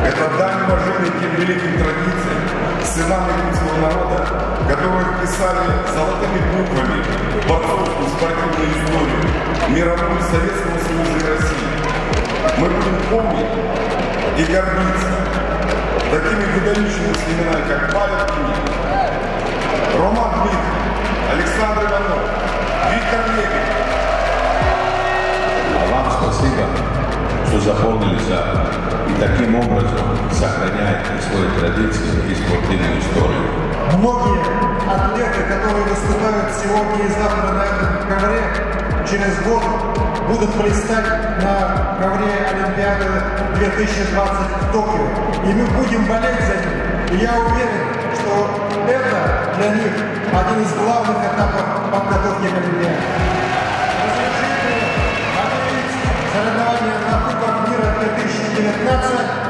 Это дань уважения тем великим традициям сынам якутского народа, которые вписали золотыми буквами борцовскую спортивную историю мировую Советского Союза и России. Мы будем помнить и гордиться такими выдающимися именами, как Павел Книг, Роман Дмитрий, Александр Иванов, Виктор Лебедь. А вам спасибо, что заполнили зал и таким образом сохраняете свои традиции и спортивную историю. Многие атлеты, которые выступают сегодня и завтра на этом ковре, через год будут блистать на ковре Олимпиады 2020 в Токио. И мы будем болеть за них. И я уверен, что это для них один из главных этапов подготовки к Олимпиаде. Разрешите объявить соревнования на Кубок мира 2019